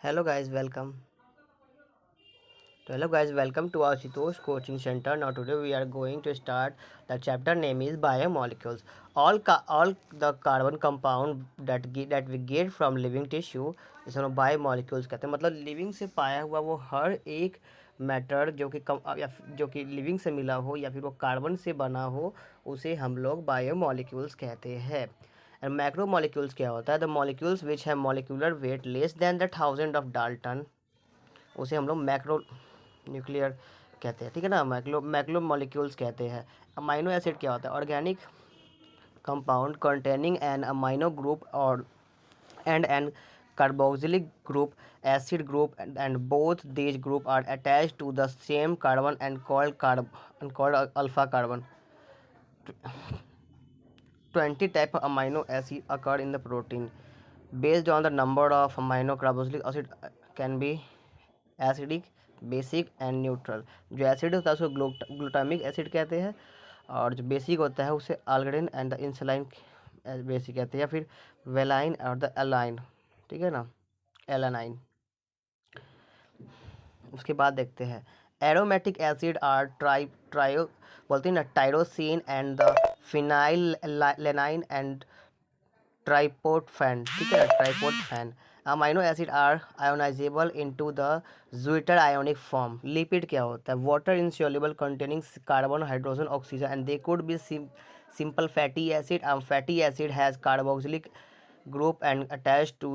Hello guys, welcome to our Shitosh coaching center. Now today we are going to start. The chapter name is biomolecules. All the carbon compound that we get from living tissue इसे हम biomolecules कहते हैं. मतलब living से पाया हुआ वो हर एक मैटर जो कि लिविंग से मिला हो या फिर वो कार्बन से बना हो उसे हम लोग बायोमोलिक्यूल्स कहते हैं. एंड मैक्रोमोलिक्यूल्स क्या होता है? द मॉलिक्यूल्स विच है molecular weight less than the 1000 of Dalton उसे हम लोग मैक्रो न्यूक्लियर कहते हैं. ठीक है ना. मैक्रो मॉलिक्यूल्स कहते हैं. अमाइनो एसिड क्या होता है? Organic compound containing an amino group और and an carboxylic group acid group and both these group are attached to the same carbon and called alpha carbon. 20 type of amino acid occur in the protein based on the number of amino carboxylic acid can be acidic basic and neutral. जो acid होता है उसको glutamic acid कहते हैं और जो basic होता है उसे अल्गेरिन एंड द इंसुलिन बेसिक कहते हैं या फिर वेलाइन और द एलाइन. ठीक है ना. एलानाइन. उसके बाद देखते हैं एरोमेटिक एसिड आर ट्रायो बोलते हैं ना tyrosine and the phenylalanine and tryptophan. ठीक है. Tryptophan. Amino acid are ionisable into the zwitterionic form. Lipid क्या होता है? Water insoluble containing carbon hydrogen oxygen and they could be simple fatty acid. Fatty acid has carboxylic group and attached to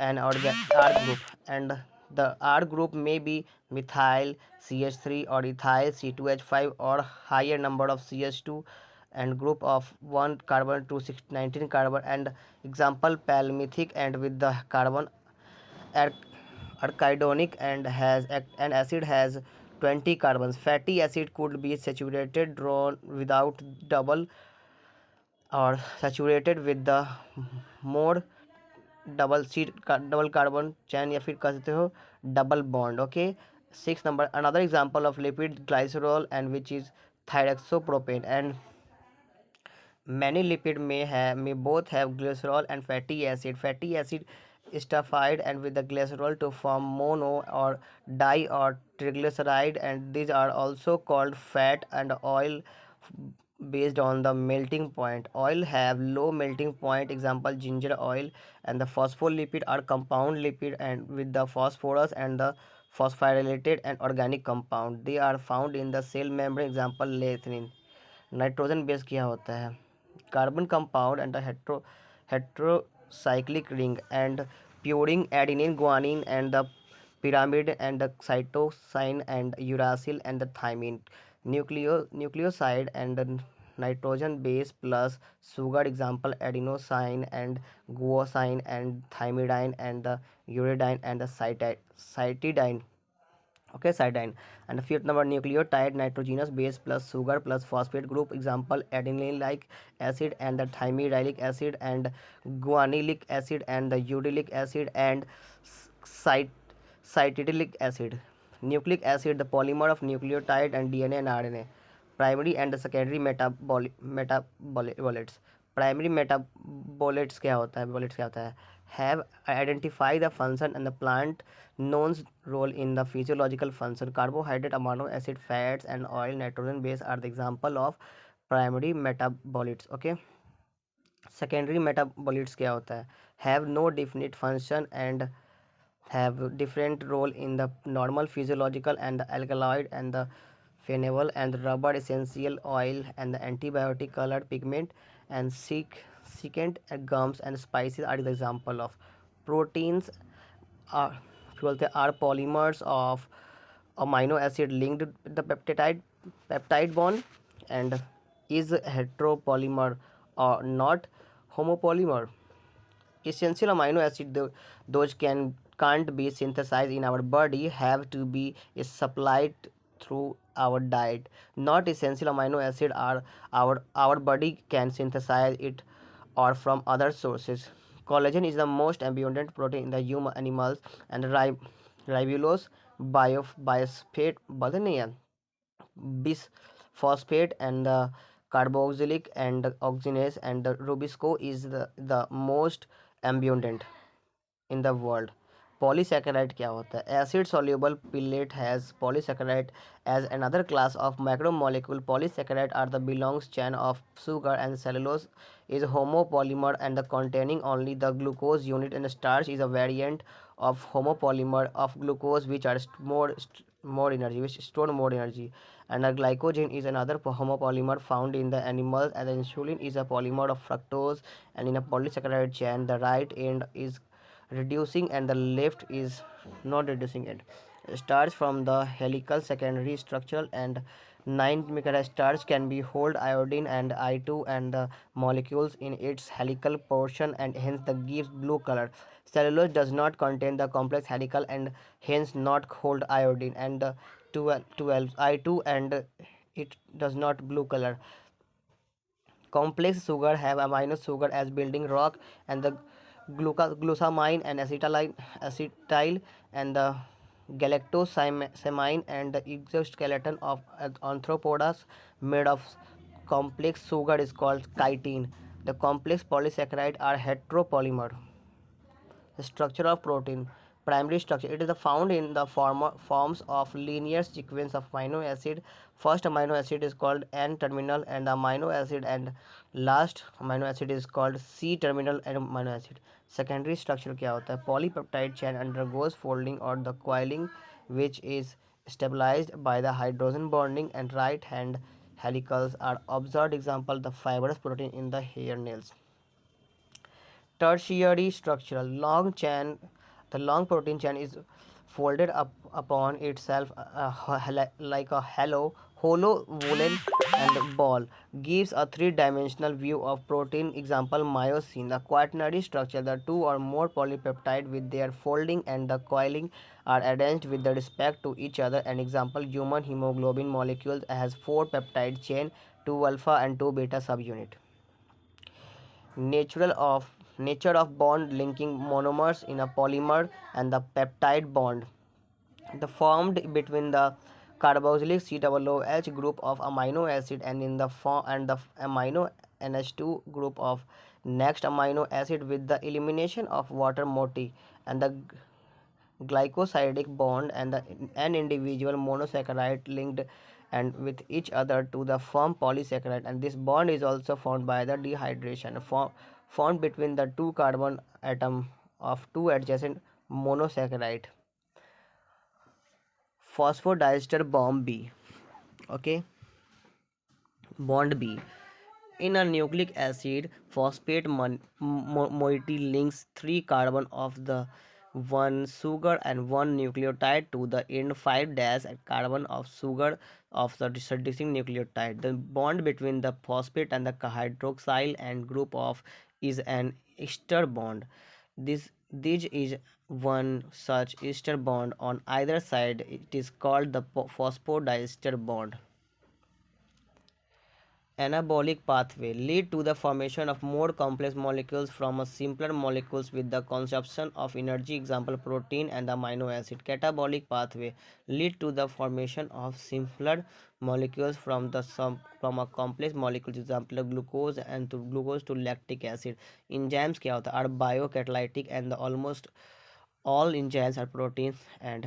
an R group, and the R group may be methyl CH3 or ethyl C2H5 or higher number of CH2 and group of 1 carbon to 19 carbon. And example palmithic and with the carbon archidonic and has an acid has 20 carbons. Fatty acid could be saturated drawn without double or saturated with the more double carbon chain या फिर कह सकते हो double bond. Okay. 6 number another example of lipid glycerol and which is trihydroxypropane and many lipid may both have glycerol and fatty acid. Fatty acid stuffied and with the glycerol to form mono or di or triglyceride, and these are also called fat and oil based on the melting point. Oil have low melting point, example ginger oil. And the phospholipid are compound lipid and with the phosphorus and the phosphorylated and organic compound. They are found in the cell membrane, example lecithin. Nitrogen base क्या होता है? Carbon compound and heterocyclic ring and purine adenine guanine and the pyramid and the cytosine and uracil and the thymine. Nucleoside and the nitrogen base plus sugar, example adenosine and guanosine and thymidine and the uridine and the cytidine. Okay, cytidine. And the fifth number nucleotide nitrogenous base plus sugar plus phosphate group, example adenylate acid and the thymidyllic acid and guanylic acid and the urylic acid and cytidyllic acid. Nucleic acid, the polymer of nucleotide and DNA and RNA. Primary and the secondary metabolites. Primary metabolites क्या होता है? बोलेट्स क्या होता है? Have identify the function and the plant knowns role in the physiological function. Carbohydrate, amino acid, fats and oil, nitrogen base are the example of primary metabolites. Okay. Secondary metabolites क्या होता है? Have no definite function and have different role in the normal physiological and the alkaloid and the phenol and the rubber essential oil and the antibiotic colored pigment and secant gums and spices are the example of. Proteins are are polymers of amino acid linked with the peptide bond and is heteropolymer or not homopolymer. Essential amino acid those can't be synthesized in our body have to be supplied through our diet. Not essential amino acid are our body can synthesize it or from other sources. Collagen is the most abundant protein in the human animals and ribulose biosphate बोलते नहीं है bisphosphate and the carboxylic and the oxygenase and the rubisco is the most abundant in the world. Polysaccharide क्या होता है? Acid soluble pellet has polysaccharide as another class of macromolecule. Polysaccharide are the belongs chain of sugar, and cellulose is homopolymer and the containing only the glucose unit, and starch is a variant of homopolymer of glucose which are more energy, which store more energy. And a glycogen is another homopolymer found in the animals, and the insulin is a polymer of fructose. And in a polysaccharide chain, the right end is reducing and the left is not reducing it. Starch from the helical secondary structural and 9 starch can be hold iodine and I2 and the molecules in its helical portion, and hence the gives blue color. Cellulose does not contain the complex helical and hence not hold iodine, and the 12 I2 and it does not blue color. Complex sugar have amino sugar as building rock, and the glucosamine and acetyl and the galactosamine and the exoskeleton of arthropods made of complex sugar is called chitin. The complex polysaccharide are heteropolymer. Structure of protein. Primary structure. It is found in the forms of linear sequence of amino acid. First amino acid is called N terminal and amino acid, and last amino acid is called C terminal and amino acid. Secondary structure क्या होता है? Polypeptide chain undergoes folding or the coiling, which is stabilized by the hydrogen bonding, and right hand helicals are observed. Example, the fibrous protein in the hair nails. Tertiary structural. Long chain. The long protein chain is folded up upon itself like a hollow woolen and ball, gives a three-dimensional view of protein. Example, myosin. The quaternary structure. The two or more polypeptide with their folding and the coiling are arranged with the respect to each other. An example, human hemoglobin molecules has four peptide chain, two alpha and two beta subunit. Natural of nature of bond linking monomers in a polymer, and the peptide bond the formed between the carboxylic COOH group of amino acid and in the form and the amino NH2 group of next amino acid with the elimination of water moiety, and the glycosidic bond and an individual monosaccharide linked and with each other to the form polysaccharide, and this bond is also formed by the dehydration formed between the two carbon atom of two adjacent monosaccharide. Phosphodiester bomb B. Okay, bond B. In a nucleic acid, phosphate moiety links three carbon of the one sugar and one nucleotide to the end 5 dash carbon of sugar of the reducing nucleotide. The bond between the phosphate and the hydroxyl and group of is an ester bond. This is one such ester bond on either side. It is called the phosphodiester bond. Anabolic pathway lead to the formation of more complex molecules from a simpler molecules with the consumption of energy. Example, protein and the amino acid. Catabolic pathway lead to the formation of simpler molecules from a complex molecules. Example, glucose and to glucose to lactic acid. Enzymes क्या होता है? Are biocatalytic, and the almost all enzymes are proteins, and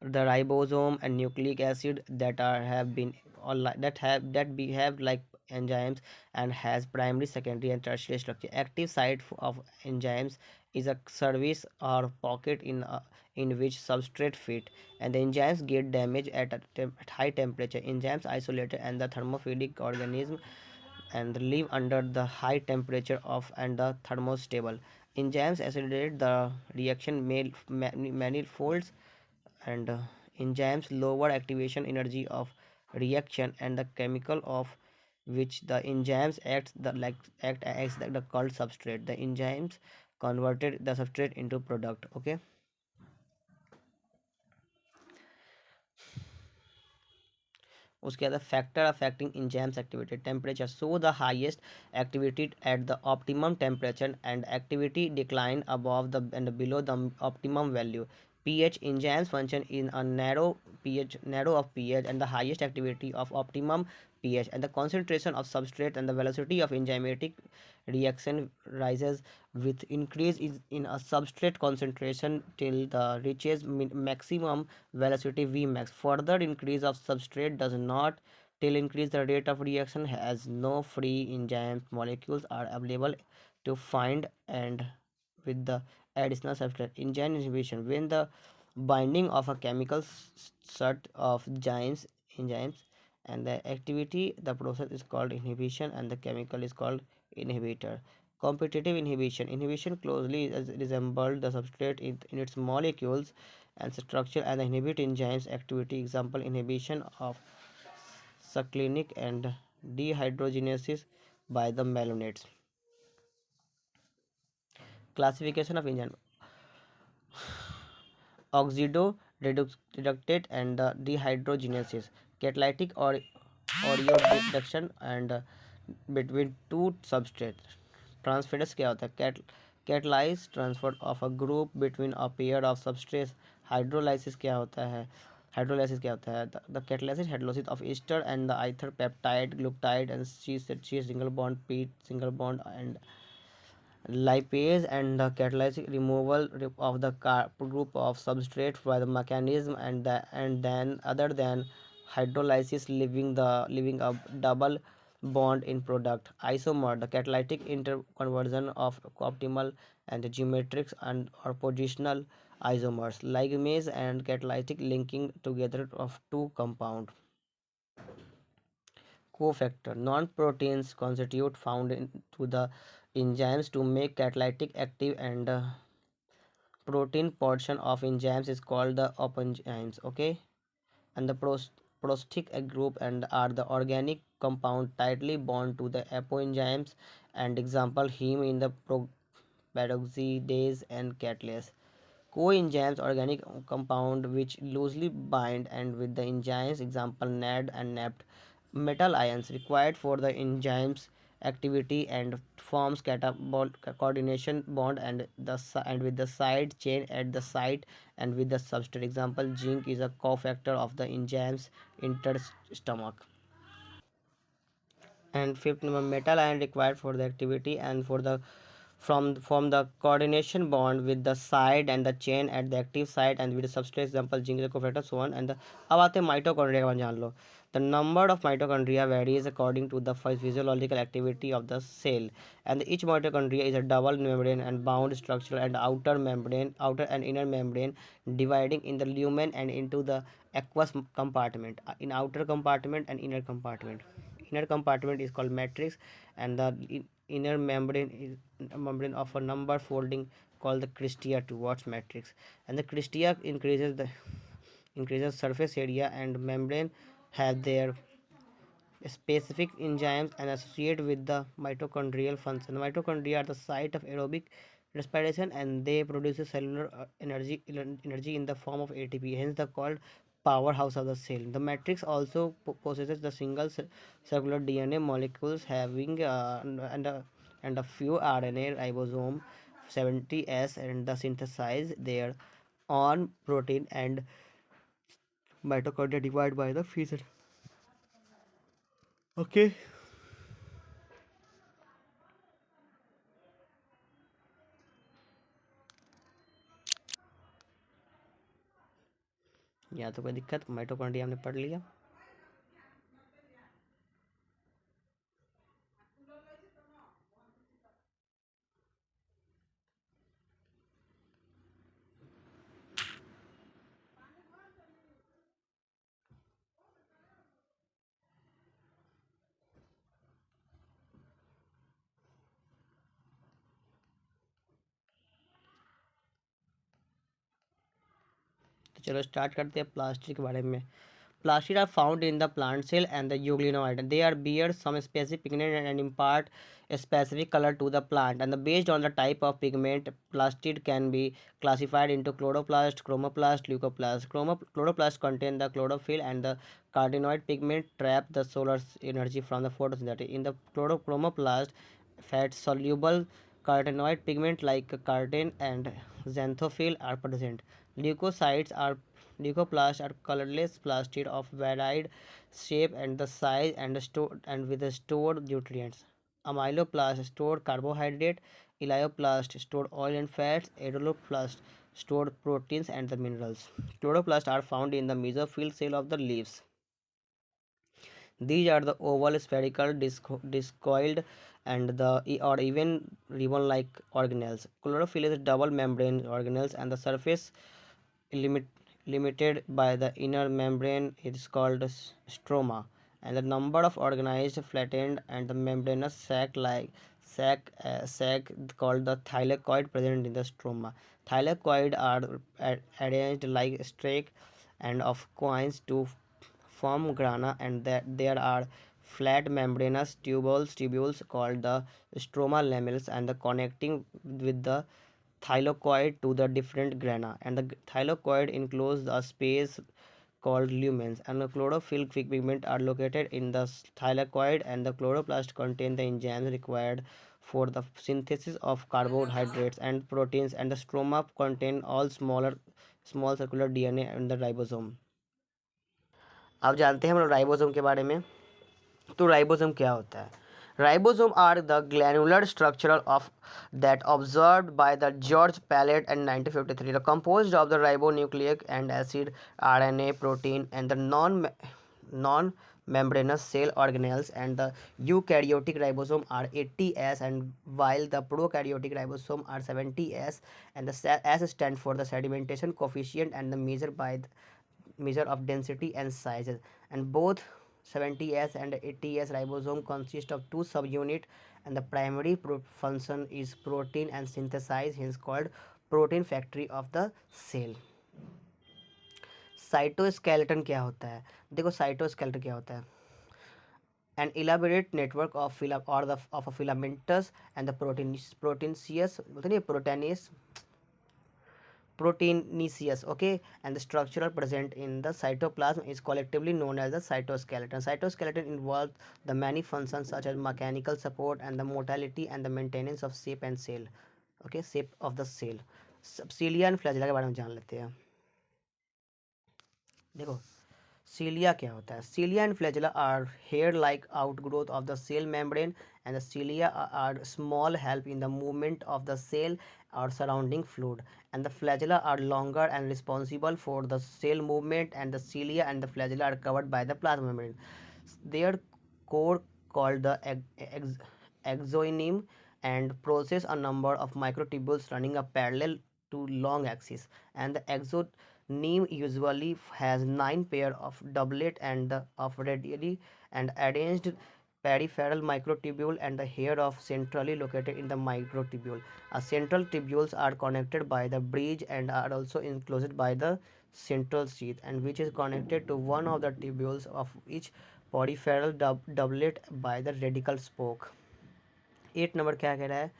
the ribosome and nucleic acid that are have been or that behave like enzymes and has primary, secondary and tertiary structure. Active site of enzymes is a surface or pocket in which substrate fit, and the enzymes get damaged at high temperature. Enzymes isolated and the thermophilic organism and live under the high temperature of and the thermostable. Enzymes accelerate the reaction manifolds, and enzymes lower activation energy of reaction and the chemical of which the enzymes act as the called substrate. The enzymes converted the substrate into product. Okay, उसके बाद factor affecting enzymes activity. Temperature show the highest activity at the optimum temperature and activity decline above the and below the optimum value. pH enzymes function in a narrow of pH and the highest activity of optimum pH, and the concentration of substrate and the velocity of enzymatic reaction rises with increase in a substrate concentration till the reaches maximum velocity Vmax. Further increase of substrate does not till increase the rate of reaction as no free enzyme molecules are available to find and with the additional substrate. Enzyme inhibition, when the binding of a chemical set of enzymes and the activity, the process is called inhibition and the chemical is called inhibitor. Competitive inhibition, inhibition closely resembles the substrate in its molecules and structure and inhibit enzymes activity. Example, inhibition of succinic and dehydrogenases by the malonites. Classification of enzyme: oxidoreductate and dehydrogenases, catalytic or oreoduction and between two substrates. Transferase क्या होता है? Catalyze transfer of a group between a pair of substrates. Hydrolysis क्या होता है? Hydrolysis क्या होता है? The catalysis hydrolysis of ester and the ether peptide, glutide and C single bond, P single bond and lipase and the catalytic removal of the group of substrate by the mechanism and then other than hydrolysis leaving a double bond in product. Isomer, the catalytic interconversion of optimal and geometric and or positional isomers. Ligase and catalytic linking together of two compound. Cofactor, non-proteins constitute found into the enzymes to make catalytic active and protein portion of enzymes is called the openzymes. Okay, and the prostic group and are the organic compound tightly bound to the apoenzymes and example heme in the peroxidase and catalase. Coenzymes, organic compound which loosely bind and with the enzymes, example NAD and NAPT. Metal ions required for the enzymes activity and forms catabolic coordination bond and with the side chain at the site and with the substrate. Example, zinc is a cofactor of the enzymes interstomach. And fifth number, metal ion required for the activity and for the from the coordination bond with the side and the chain at the active site and with the substrate, example zinc cofactor so on. And the अब आते हैं mitochondria का जान लो. The number of mitochondria varies according to the physiological activity of the cell, and each mitochondria is a double membrane and bound structure and outer and inner membrane, dividing in the lumen and into the aqueous compartment, in outer compartment and inner compartment. Inner compartment is called matrix and the inner membrane is a membrane of a number folding called the cristia towards matrix, and the cristia increases surface area and membrane have their specific enzymes and associate with the mitochondrial function. Mitochondria are the site of aerobic respiration and they produce cellular energy in the form of ATP. Hence, the called powerhouse of the cell. The matrix also possesses the single circular DNA molecules having and a few RNA ribosome 70S and the synthesize their own protein and mitochondria divided by the fission. Okay. या तो कोई दिक्कत, mitochondria हमने पढ़ लिया. तो चलो start करते हैं प्लास्टिक के बारे में. Plastid are found in the plant cell and the euglenoid. They are bear some specific pigment and impart a specific color to the plant. And based on the type of pigment, plastid can be classified into chloroplast, chromoplast, leucoplast. Chloroplast contain the chlorophyll and the carotenoid pigment trap the solar energy from the photosynthesis. In the chromoplast, fat soluble carotenoid pigment like carotene and xanthophyll are present. Leukocytes are Leucoplasts are colorless plastid of varied shape and the size and stored and with the stored nutrients. Amyloplasts store carbohydrate, elioplasts store oil and fats, aeroplasts store proteins and the minerals. Chloroplasts are found in the mesophyll cell of the leaves. These are the oval, spherical, discoid, and the or even ribbon-like organelles. Chlorophyll is double membrane organelles, and the surface limit, limited by the inner membrane is called stroma. And the number of organized, flattened, and the membranous sac called the thylakoid present in the stroma. Thylakoid are arranged like streak and of coins to form grana, and that there are flat membranous tubules called the stroma lamelles and the connecting with the thylakoid to the different grana, and the thylakoid encloses a space called lumens, and the chlorophyll pigment are located in the thylakoid, and the chloroplast contain the enzymes required for the synthesis of carbohydrates and proteins, and the stroma contain all small circular DNA and the ribosome. अब जानते हैं हम लोग ribosome के बारे में। तो ribosome क्या होता है? Ribosome are the granular structural of that observed by the George Palade and 1953 the composed of the ribonucleic and acid RNA protein and the non membranous cell organelles, and the eukaryotic ribosome are 80S, and while the prokaryotic ribosome are 70S, and the S stand for the sedimentation coefficient and the measure of density and sizes, and both 70S and 80S ribosome consist of two subunits, and the primary function is protein and synthesis, hence called protein factory of the cell. Cytoskeleton क्या होता है? देखो cytoskeleton क्या होता है? An elaborate network of of a filamentous and the proteinaceous बोलते नहीं proteinaceous, okay, and the structural present in the cytoplasm is collectively known as the cytoskeleton. Cytoskeleton involves the many functions such as mechanical support and the motility and the maintenance of shape and cell, okay, shape of the cell. cilia and flagella के बारे में जान लेते हैं। देखो cilia क्या होता है? cilia and flagella are hair-like outgrowth of the cell membrane, and the cilia are small help in the movement of the cell or surrounding fluid, and the flagella are longer and responsible for the cell movement, and the cilia and the flagella are covered by the plasma membrane. Their core called the axonym and process a number of microtubules running a parallel to long axis, and the axonym usually has 9 pair of doublet and of radially and arranged peripheral microtubule, and the hair of centrally located in the microtubule. A central tubules are connected by the bridge and are also enclosed by the central sheath, and which is connected to one of the tubules of each peripheral doublet by the radical spoke. 8 number क्या कह रहा है?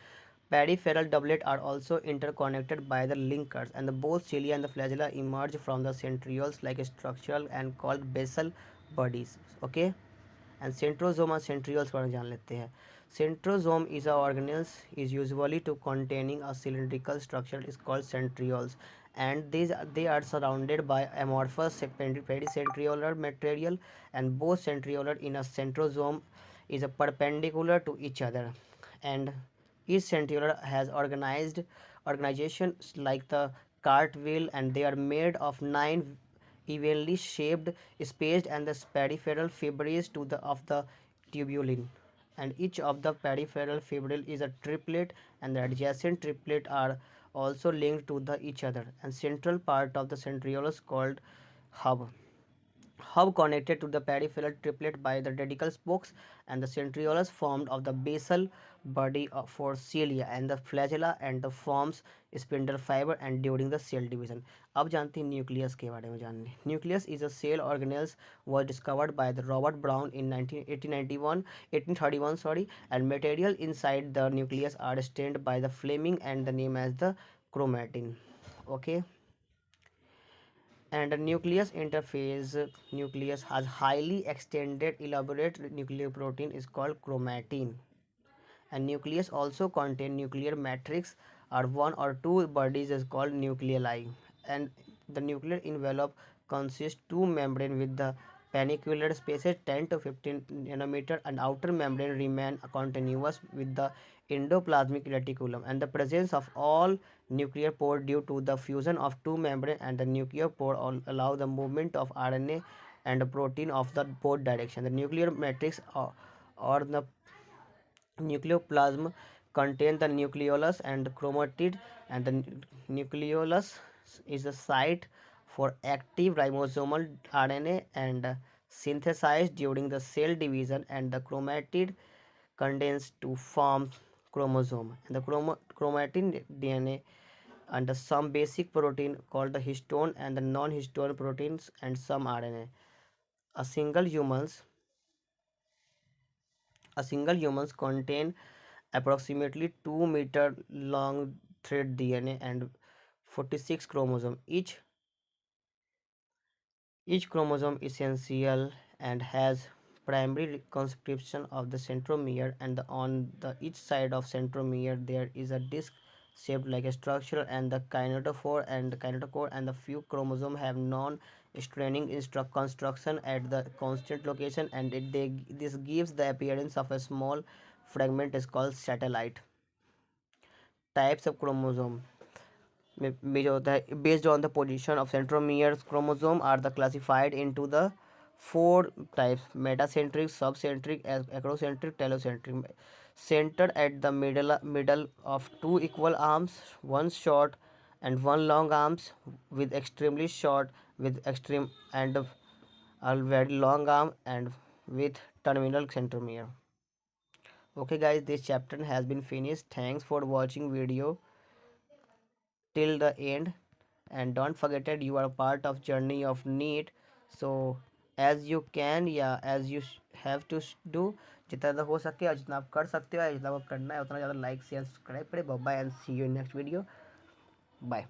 Peripheral doublet are also interconnected by the linkers, and the both cilia and the flagella emerge from the centrioles like a structural and called basal bodies, okay. And centrosome और centrioles को जान लेते हैं। Centrosome is a organelle is usually to containing a cylindrical structure is called centrioles, and they are surrounded by amorphous pericentriolar material, and both centriolar in a centrosome is a perpendicular to each other, and each centriolar has organizations like the cartwheel, and they are made of 9 evenly shaped, spaced, and the peripheral fibres to the of the tubulin, and each of the peripheral fibril is a triplet, and the adjacent triplet are also linked to the each other, and central part of the centrioles called hub connected to the peripheral triplet by the radical spokes, and the centrioles formed of the basal body for cilia and the flagella and the forms spindle fiber and during the cell division. अब जानते हैं nucleus के बारे में जानने। Nucleus is a cell organelles was discovered by the Robert Brown in 1831 sorry, and material inside the nucleus are stained by the flaming and the name as the chromatin, okay. And a nucleus interface nucleus has highly extended elaborate nucleoprotein is called chromatin, and nucleus also contain nuclear matrix or one or two bodies is called nucleoli, and The nuclear envelope consists two membrane with the pannicular spaces 10 to 15 nanometer and outer membrane remain continuous with the endoplasmic reticulum and the presence of all nuclear pore due to the fusion of two membrane and the nuclear pore allow the movement of RNA and protein of the both direction. The nuclear matrix or the nucleoplasm contain the nucleolus and chromatid and the nucleolus is the site for active ribosomal RNA and synthesized during the cell division and the chromatid contains to form chromosome and the chromatin DNA and some basic protein called the histone and the non-histone proteins and some RNA. A single humans A single humans contain approximately 2 meter long thread DNA and 46 chromosomes. Each chromosome is essential and has primary conscription of the centromere and on the each side of centromere there is a disc shaped like a structure and the kinetochore and the few chromosomes have non-straining construction at the constant location and this gives the appearance of a small fragment is called satellite. Types of chromosome में जो होता है based on the position of centromeres chromosome are the classified into the four types: metacentric, subcentric, acrocentric, telocentric. Centered at the middle of two equal arms, one short and one long arms with extremely short with extreme and a very long arm and with terminal centromere. Okay guys, this chapter has been finished. Thanks for watching video till the end and don't forget that you are a part of journey of neet. So as you can या as you have to do जितना ज़्यादा हो सके और जितना आप कर सकते हो जितना आपको करना है उतना ज़्यादा लाइक शेयर सब्सक्राइब करें. Bye and see you in next video. Bye.